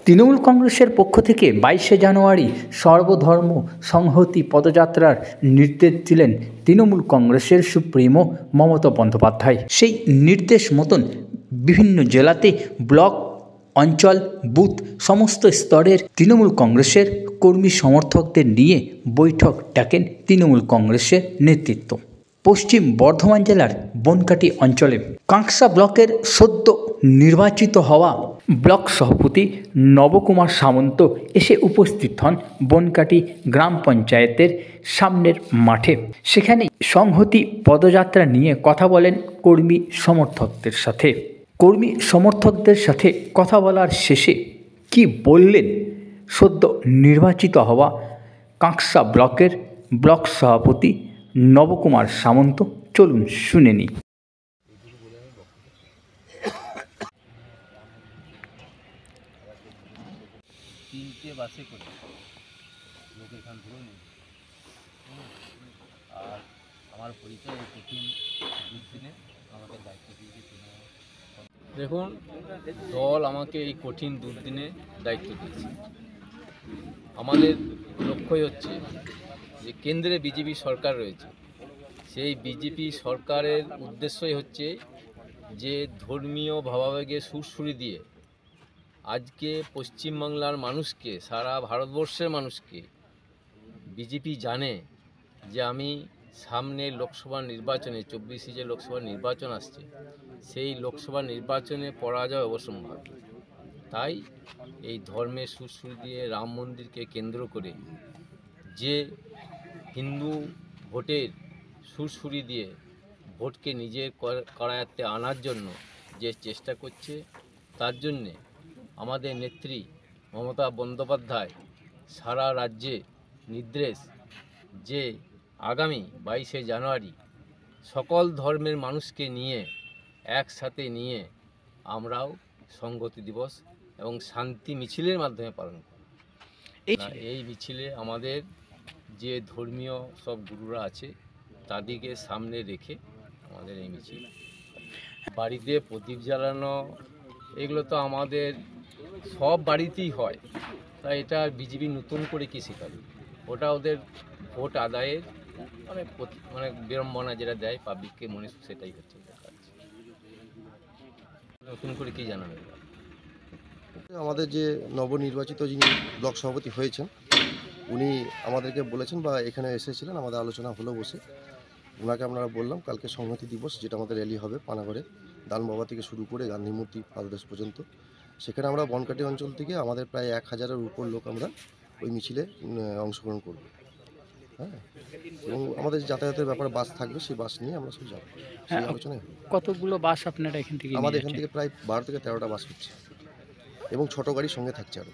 তৃণমূল কংগ্রেসের পক্ষ থেকে 22শে জানুয়ারি সর্বধর্ম সংহতি পদযাত্রার নির্দেশ দিলেন তৃণমূল কংগ্রেসের সুপ্রিমো মমতা বন্দ্যোপাধ্যায়। সেই নির্দেশ মতন বিভিন্ন জেলাতে ব্লক, অঞ্চল, বুথ সমস্ত স্তরের তৃণমূল কংগ্রেসের কর্মী সমর্থকদের নিয়ে বৈঠক ডাকেন তৃণমূল কংগ্রেসের নেতৃত্ব। পশ্চিম বর্ধমান জেলার বনকাটি অঞ্চলে কাঁকসা ব্লকের সদ্য নির্বাচিত হওয়া ব্লক সভাপতি নবকুমার সামন্ত এসে উপস্থিত হন বনকাটি গ্রাম পঞ্চায়েতের সামনের মাঠে। সেখানে সংহতি পদযাত্রা নিয়ে কথা বলেন কর্মী সমর্থকদের সাথে কথা বলার শেষে কি বললেন সদ্য নির্বাচিত হওয়া কাঁকসা ব্লকের ব্লক সভাপতি নবকুমার সামন্ত, চলুন শুনে নিই। তিনটে বাসে করে লোক এখান ধরে নেই, আর আমার পরিচয় এই কঠিন দুদিনে আমাকে দায়িত্ব দিয়েছে। দেখুন, দল আমাকে এই কঠিন দুর্দিনে দায়িত্ব দিয়েছে। আমাদের লক্ষ্যই হচ্ছে যে কেন্দ্রে বিজেপি সরকার রয়েছে, সেই বিজেপি সরকারের উদ্দেশ্যই হচ্ছে যে ধর্মীয় ভাবাবেগে সুরসুরি দিয়ে আজকে পশ্চিমবাংলার মানুষকে, সারা ভারতবর্ষের মানুষকে বিজেপি জানে যে আমি সামনে লোকসভা নির্বাচনে 24শে যে লোকসভা নির্বাচন আসছে, সেই লোকসভা নির্বাচনে পরাজয় অবশ্যম্ভাবী। তাই এই ধর্মের সুরসুরি দিয়ে রাম মন্দিরকে কেন্দ্র করে যে হিন্দু ভোটের সুরসুরি দিয়ে ভোটকে নিজের করায়ত্তে আনার জন্য যে চেষ্টা করছে, তার জন্যে আমাদের নেত্রী মমতা বন্দ্যোপাধ্যায় সারা রাজ্যে নির্দেশ যে আগামী 22শে জানুয়ারি সকল ধর্মের মানুষকে নিয়ে একসাথে নিয়ে আমরাও সংহতি দিবস এবং শান্তি মিছিলের মাধ্যমে পালন করি। এই মিছিলে আমাদের যে ধর্মীয় সব গুরুরা আছে তাদেরকে সামনে রেখে আমাদের এই মিছিল। বাড়িতে প্রদীপ জ্বালানো এগুলো তো আমাদের সব বাড়িতেই হয়, তাই এটা বিজেপি নতুন করে কি শেখাবে? ওটা ওদের ভোট আদায়ের মানে বিড়ম্বনা যেটা দেয় পাবলিককে মনে, সেটাই হচ্ছে নতুন করে কি জানাবে। আমাদের যে নবনির্বাচিত যিনি ব্লক সভাপতি হয়েছেন, উনি আমাদেরকে বলেছেন বা এখানে এসেছিলেন, আমাদের আলোচনা হলো বসে। ওনাকে আমরা বললাম কালকে সংহতি দিবস, যেটা আমাদের র্যালি হবে পানাগড়ে, দানবাবা থেকে শুরু করে গান্ধী মূর্তি পাদদেশ পর্যন্ত। সেখানে আমরা বনকাটি অঞ্চল থেকে আমাদের প্রায় 1000-এর উপর লোক আমরা ওই মিছিলে অংশগ্রহণ করব। হ্যাঁ, এবং আমাদের যাতায়াতের ব্যাপারে বাস থাকবে, সেই বাস নিয়ে আমরা সব যাবো। সেই আলোচনায় কতগুলো বাস আপনারা এখান থেকে? আমাদের এখান থেকে প্রায় 12 থেকে 13টা বাস হচ্ছে এবং ছোটো গাড়ির সঙ্গে থাকছে আরও।